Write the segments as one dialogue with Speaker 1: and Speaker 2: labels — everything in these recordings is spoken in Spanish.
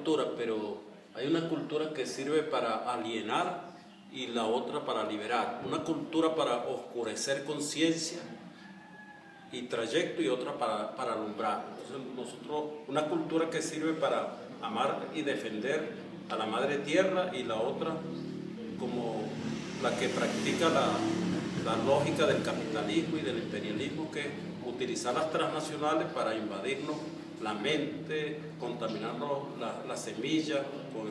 Speaker 1: culturas, pero hay una cultura que sirve para alienar y la otra para liberar. Una cultura para oscurecer conciencia y trayecto y otra para alumbrar. Entonces nosotros, una cultura que sirve para amar y defender a la madre tierra y la otra como la que practica la lógica del capitalismo y del imperialismo, que es utilizar las transnacionales para invadirnos la mente, contaminarnos las semillas con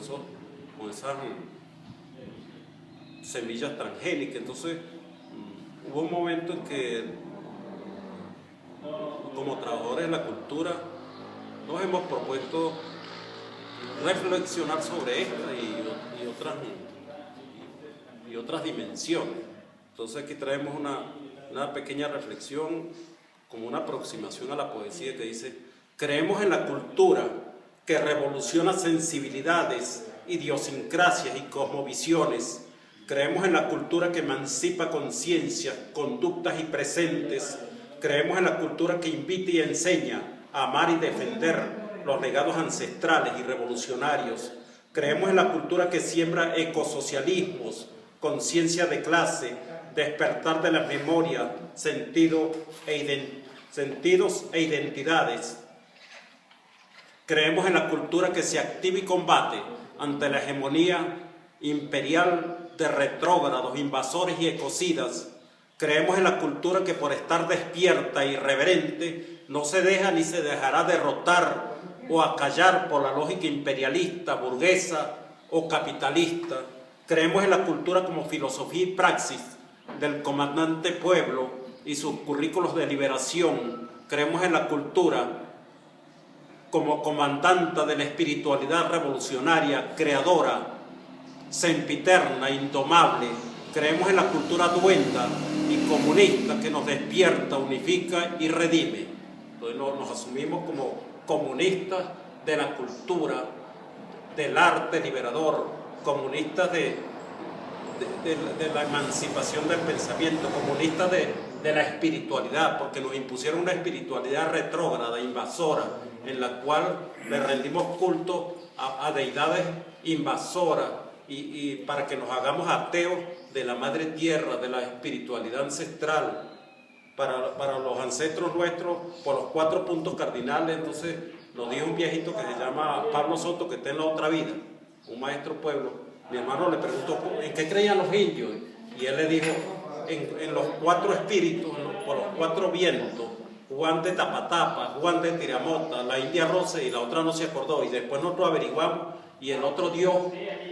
Speaker 1: esas semillas transgénicas. Entonces hubo un momento en que como trabajadores de la cultura nos hemos propuesto reflexionar sobre esta y otras dimensiones. Entonces aquí traemos una pequeña reflexión como una aproximación a la poesía que dice: creemos en la cultura que revoluciona sensibilidades, idiosincrasias y cosmovisiones. Creemos en la cultura que emancipa conciencias, conductas y presentes. Creemos en la cultura que invita y enseña a amar y defender los legados ancestrales y revolucionarios. Creemos en la cultura que siembra ecosocialismos, conciencia de clase, despertar de la memoria, sentidos e identidades. Creemos en la cultura que se activa y combate ante la hegemonía imperial de retrógrados, invasores y ecocidas. Creemos en la cultura que por estar despierta e irreverente no se deja ni se dejará derrotar o acallar por la lógica imperialista, burguesa o capitalista. Creemos en la cultura como filosofía y praxis del comandante pueblo y sus currículos de liberación. Creemos en la cultura como comandante de la espiritualidad revolucionaria, creadora, sempiterna, indomable. Creemos en la cultura duenda y comunista que nos despierta, unifica y redime. Entonces nos asumimos como comunistas de la cultura, del arte liberador, comunistas de la emancipación del pensamiento, comunistas de la espiritualidad, porque nos impusieron una espiritualidad retrógrada, invasora, en la cual le rendimos culto a deidades invasoras y para que nos hagamos ateos de la madre tierra, de la espiritualidad ancestral. Para los ancestros nuestros, por los 4 puntos cardinales. Entonces nos dijo un viejito que se llama Pablo Soto, que está en la otra vida, un maestro pueblo. Mi hermano le preguntó en qué creían los indios, y él le dijo en los 4 espíritus, por los 4 vientos, Juan de Tapatapa, Juan de Tiramota, la India Rosa, y la otra no se acordó. Y después nosotros averiguamos, y el otro Dios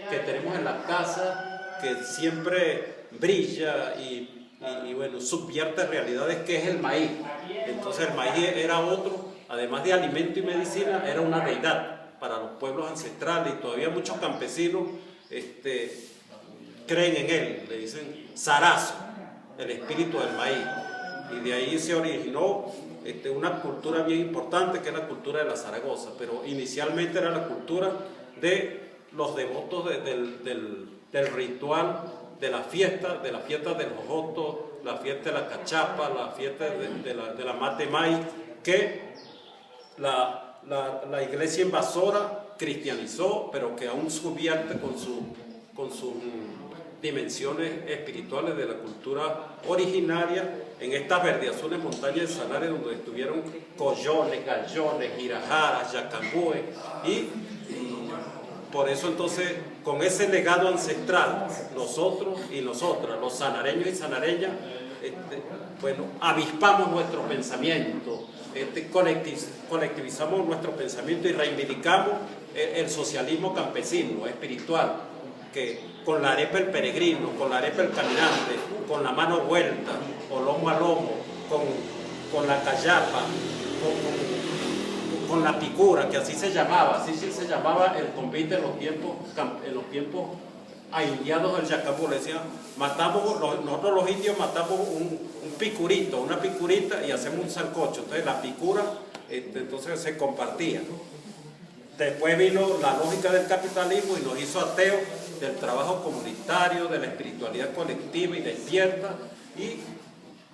Speaker 1: que tenemos en la casa, que siempre brilla y bueno, subvierte realidades, que es el maíz. Entonces el maíz era otro, además de alimento y medicina, era una deidad para los pueblos ancestrales, y todavía muchos campesinos creen en él, le dicen Zarazo, el espíritu del maíz. Y de ahí se originó una cultura bien importante, que es la cultura de la Zaragoza, pero inicialmente era la cultura de los devotos del ritual, de la fiesta del jojoto, la fiesta de la cachapa, la fiesta de la mate maíz, que la iglesia invasora cristianizó, pero que aún subvierte con sus dimensiones espirituales de la cultura originaria en estas verdeazules montañas de Sanare, donde estuvieron collones, gallones, girajaras, yacambúes, y por eso entonces, con ese legado ancestral, nosotros y nosotras, los sanareños y sanareñas, bueno, avispamos nuestro pensamiento, colectivizamos nuestro pensamiento y reivindicamos el socialismo campesino, espiritual, que con la arepa el peregrino, con la arepa el caminante, con la mano vuelta, o lomo a lomo, con la callapa, con la picura, que así se llamaba el convite en los tiempos indiados del Yacambú. Le decían, nosotros los indios matamos un picurito, una picurita, y hacemos un sancocho. Entonces la picura, entonces se compartía. Después vino la lógica del capitalismo y nos hizo ateos del trabajo comunitario, de la espiritualidad colectiva y despierta. Y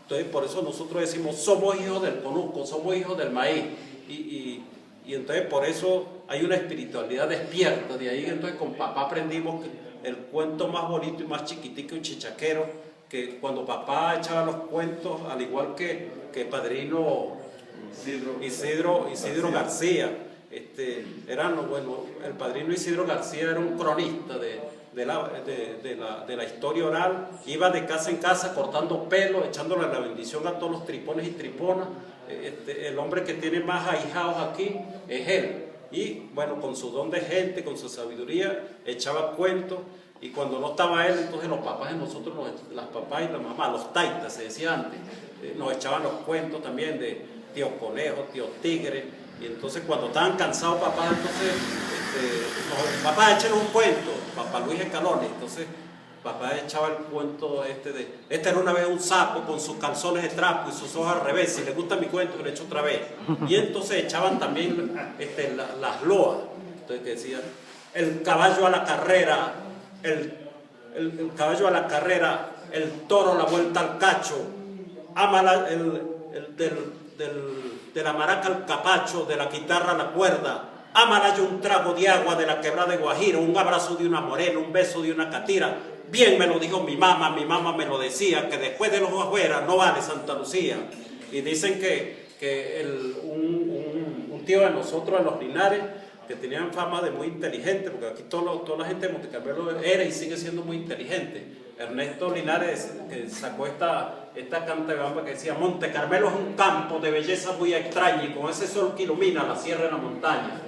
Speaker 1: entonces por eso nosotros decimos, somos hijos del conuco, somos hijos del maíz. Y Y entonces por eso hay una espiritualidad despierta. De ahí entonces con papá aprendimos que el cuento más bonito y más chiquitico y chichaquero, que cuando papá echaba los cuentos, al igual que padrino Isidro García, el padrino Isidro García era un cronista de la historia oral, iba de casa en casa cortando pelo, echándole la bendición a todos los tripones y triponas. El hombre que tiene más ahijados aquí es él, y bueno, con su don de gente, con su sabiduría, echaba cuentos. Y cuando no estaba él, entonces los papás de nosotros, las papás y las mamás, los taitas se decía antes, nos echaban los cuentos también de tío Conejo, tío Tigre. Y entonces cuando estaban cansados papás, entonces papá, échenos un cuento, papá Luis Escaloni. Entonces papá echaba el cuento este era una vez un sapo con sus calzones de trapo y sus ojos al revés. Si le gusta mi cuento, lo echo otra vez. Y entonces echaban también las loas. Entonces que decían, el caballo a la carrera, el caballo a la carrera, el toro la vuelta al cacho, ama de la maraca al capacho, de la guitarra a la cuerda, ámala yo un trago de agua de la quebrada de Guajiro, un abrazo de una morena, un beso de una catira. Bien me lo dijo mi mamá me lo decía, que después de los afuera no vale Santa Lucía. Y dicen que un tío de nosotros en los Linares, que tenían fama de muy inteligente, porque aquí toda la gente de Monte Carmelo era y sigue siendo muy inteligente. Ernesto Linares, que sacó esta canta de bamba que decía: Monte Carmelo es un campo de belleza muy extraña y con ese sol que ilumina la sierra y la montaña.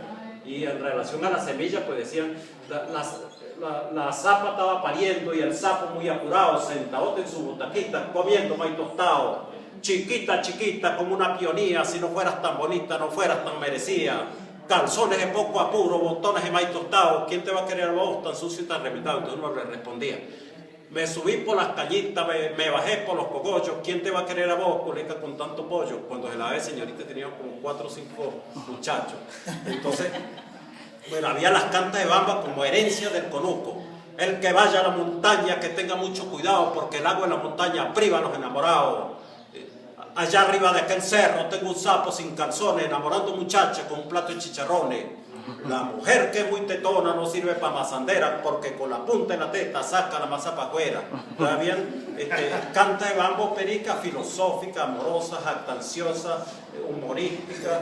Speaker 1: Y en relación a la semilla, pues decían, la zapa estaba pariendo y el sapo muy apurado, sentadote en su butaquita, comiendo maíz tostado. Chiquita, chiquita, como una pionía, si no fueras tan bonita, no fueras tan merecida. Calzones de poco apuro, botones de maíz tostado, ¿quién te va a querer a vos tan sucio y tan remitado? Entonces uno le respondía: me subí por las callitas, me bajé por los cogollos, ¿quién te va a querer a vos, coleca, con tanto pollo? Cuando se la ve, señorita, tenía como 4 o 5 muchachos. Entonces, bueno, había las cantas de bamba como herencia del conuco. El que vaya a la montaña, que tenga mucho cuidado, porque el agua en la montaña priva a los enamorados. Allá arriba de aquel cerro tengo un sapo sin calzones, enamorando muchachas con un plato de chicharrones. La mujer que es muy tetona no sirve para mazandera, porque con la punta de la teta saca la masa para afuera. Todavía canta de bambo perica, filosófica, amorosa, jactanciosa, humorística,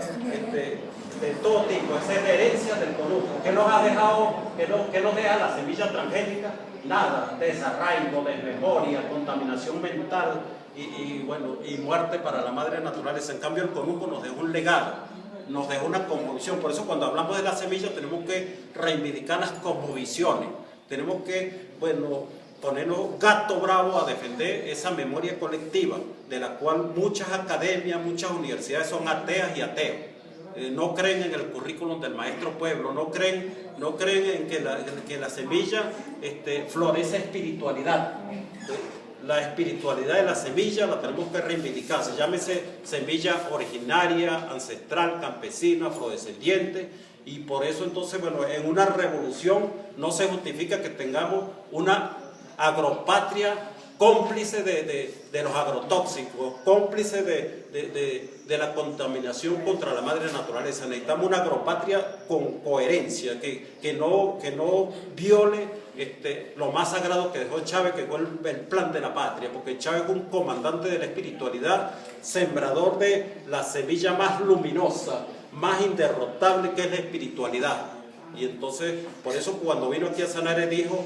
Speaker 1: de todo tipo. Esa es la herencia del conuco. ¿Qué nos ha dejado? ¿Qué nos deja la semilla transgénica? Nada, desarraigo, desmemoria, contaminación mental y muerte para la madre naturaleza. En cambio, el conuco nos dejó un legado, nos dejó una cosmovisión. Por eso cuando hablamos de la semilla tenemos que reivindicar las cosmovisiones. Tenemos que, ponernos gato bravo a defender esa memoria colectiva, de la cual muchas academias, muchas universidades son ateas y ateos. No creen en el currículum del maestro pueblo, no creen en que la semilla florece espiritualidad. La espiritualidad de la semilla la tenemos que reivindicar, se llámese semilla originaria, ancestral, campesina, afrodescendiente, y por eso entonces, en una revolución no se justifica que tengamos una agropatria cómplice de los agrotóxicos, cómplice de la contaminación contra la madre naturaleza. Necesitamos una agropatria con coherencia, que no viole lo más sagrado que dejó Chávez, que fue el plan de la patria, porque Chávez es un comandante de la espiritualidad, sembrador de la semilla más luminosa, más inderrotable, que es la espiritualidad. Y entonces, por eso cuando vino aquí a Sanare dijo,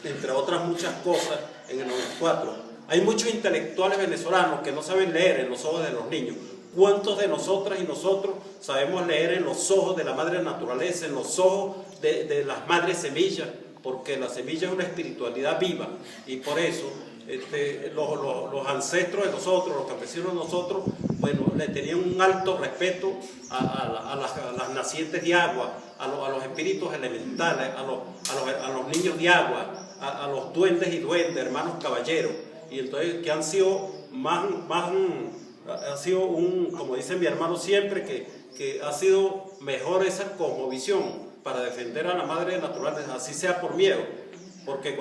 Speaker 1: entre otras muchas cosas, en el 94, hay muchos intelectuales venezolanos que no saben leer en los ojos de los niños. ¿Cuántos de nosotras y nosotros sabemos leer en los ojos de la madre naturaleza, en los ojos de las madres semillas? Porque la semilla es una espiritualidad viva, y por eso los ancestros de nosotros, los campesinos de nosotros, le tenían un alto respeto a las nacientes de agua, a los espíritus elementales, a los niños de agua, a los duendes y duendes, hermanos caballeros, y entonces que han sido ha sido como dice mi hermano siempre, que ha sido mejor esa cosmovisión para defender a la madre natural, así sea por miedo, porque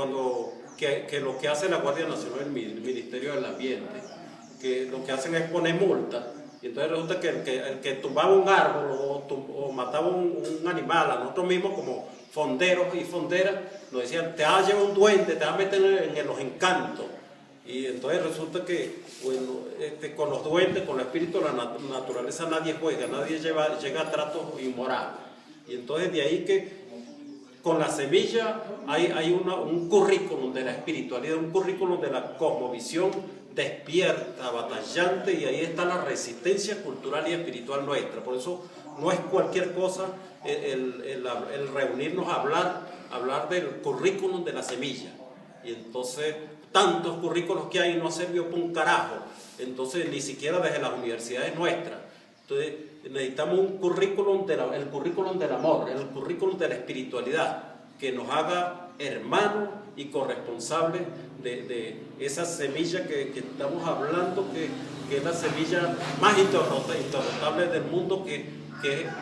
Speaker 1: que lo que hace la Guardia Nacional, el Ministerio del Ambiente, que lo que hacen es poner multas, Y entonces resulta que el que tumbaba un árbol o mataba un animal, a nosotros mismos como fonderos y fonderas, nos decían, te vas a llevar un duende, te vas a meter en los encantos. Y entonces resulta que bueno, con los duendes, con el espíritu de la naturaleza nadie juega, nadie llega a tratos inmorales. Y entonces de ahí que con la semilla hay un currículum de la espiritualidad, un currículum de la cosmovisión despierta, batallante, y ahí está la resistencia cultural y espiritual nuestra. Por eso no es cualquier cosa el reunirnos a hablar del currículum de la semilla. Y entonces tantos currículos que hay no sirvió para un carajo, entonces ni siquiera desde las universidades nuestras. Entonces necesitamos un currículum, el currículum del amor, el currículum de la espiritualidad, que nos haga hermanos y corresponsables de esa semilla que estamos hablando, que es la semilla más interrotable del mundo, que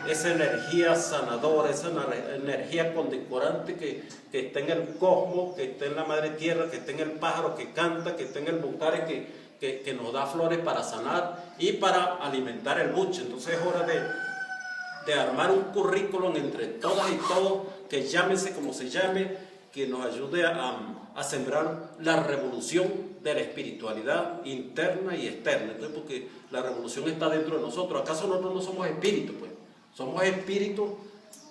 Speaker 1: esa energía sanadora, esa energía condecorante que está en el cosmos, que está en la madre tierra, que está en el pájaro que canta, que está en el bucare que nos da flores para sanar y para alimentar el buche. Entonces es hora de armar un currículum entre todas y todos, que llámese como se llame, que nos ayude a sembrar la revolución de la espiritualidad interna y externa. Entonces, porque la revolución está dentro de nosotros. ¿Acaso nosotros no somos espíritus? Pues somos espíritus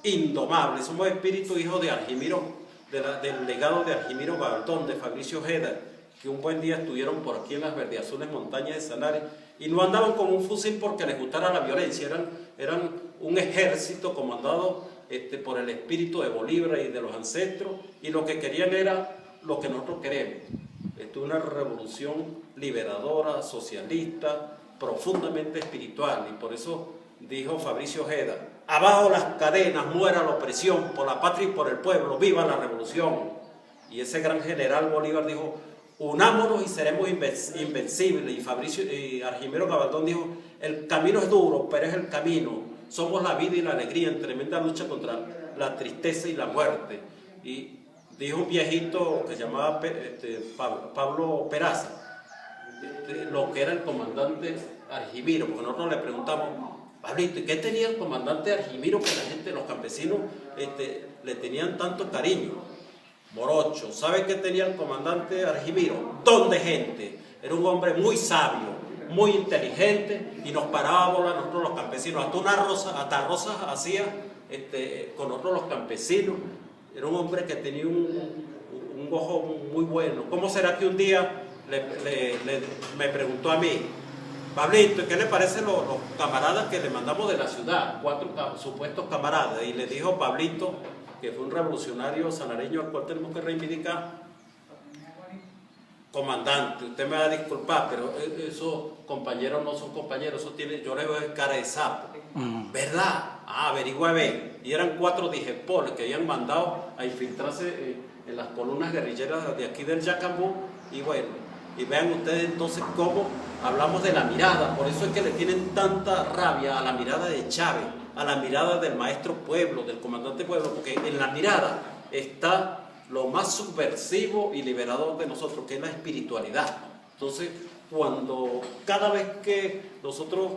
Speaker 1: indomables, somos espíritus hijos de Argimiro, del legado de Argimiro Gabaldón, de Fabricio Ojeda, que un buen día estuvieron por aquí en las verdeazules montañas de Sanare y no andaban con un fusil porque les gustara la violencia, eran un ejército comandado por el espíritu de Bolívar y de los ancestros, y lo que querían era lo que nosotros queremos, una revolución liberadora, socialista, profundamente espiritual. Y por eso dijo Fabricio Ojeda, abajo las cadenas, muera la opresión, por la patria y por el pueblo, viva la revolución. Y ese gran general Bolívar dijo, unámonos y seremos invencibles. Y Argimiro Gabaldón dijo, el camino es duro, pero es el camino. Somos la vida y la alegría en tremenda lucha contra la tristeza y la muerte. Y dijo un viejito que se llamaba Pablo Peraza, lo que era el comandante Argimiro, porque nosotros le preguntamos, Pablito, ¿y qué tenía el comandante Argimiro que la gente, los campesinos, le tenían tanto cariño? Morocho. ¿Sabe qué tenía el comandante Argimiro? Don de gente. Era un hombre muy sabio, muy inteligente, y nos paraba a volar nosotros los campesinos. Hasta rosas hacía con nosotros los campesinos. Era un hombre que tenía un ojo muy bueno. ¿Cómo será que un día me preguntó a mí, Pablito, ¿qué le parecen los camaradas que le mandamos de la ciudad? 4 supuestos camaradas. Y le dijo Pablito, que fue un revolucionario sanareño al cual tenemos que reivindicar, comandante, usted me va a disculpar, pero esos compañeros no son compañeros, eso yo le veo cara de sapo. ¿Verdad? Averigua bien. Y eran 4 dijepoles que habían mandado a infiltrarse en las columnas guerrilleras de aquí del Yacambú. Y bueno, y vean ustedes entonces cómo hablamos de la mirada. Por eso es que le tienen tanta rabia a la mirada de Chávez, a la mirada del maestro Pueblo, del comandante Pueblo, porque en la mirada está lo más subversivo y liberador de nosotros, que es la espiritualidad. Entonces, cada vez que nosotros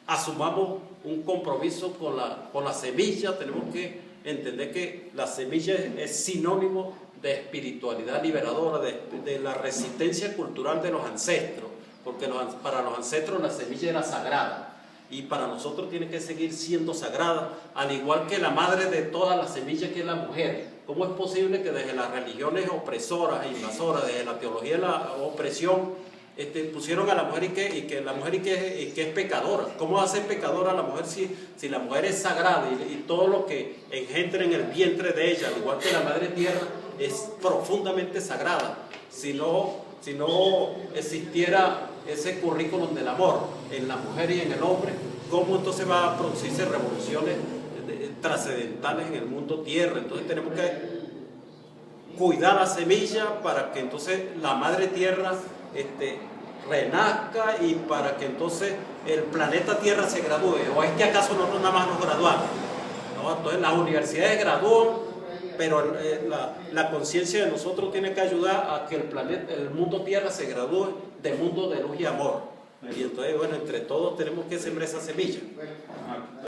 Speaker 1: asumamos un compromiso con la semilla, tenemos que entender que la semilla es sinónimo de espiritualidad liberadora, de la resistencia cultural de los ancestros, porque para los ancestros la semilla era sagrada, y para nosotros tiene que seguir siendo sagrada, al igual que la madre de todas las semillas, que es la mujer. ¿Cómo es posible que desde las religiones opresoras e invasoras, desde la teología de la opresión, pusieron a la mujer y que la mujer y que es pecadora? ¿Cómo hace pecadora a la mujer si la mujer es sagrada y todo lo que engendra en el vientre de ella, al igual que la madre tierra, es profundamente sagrada? Si no existiera ese currículum del amor en la mujer y en el hombre, ¿cómo entonces va a producirse revoluciones trascendentales en el mundo tierra? Entonces tenemos que cuidar la semilla para que entonces la madre tierra renazca, y para que entonces el planeta Tierra se gradúe. ¿O es que acaso nosotros nada más nos graduamos? ¿No? Entonces las universidades gradúan, pero la conciencia de nosotros tiene que ayudar a que el mundo Tierra se gradúe de mundo de luz y amor. Y entonces, bueno, entre todos tenemos que sembrar esa semilla.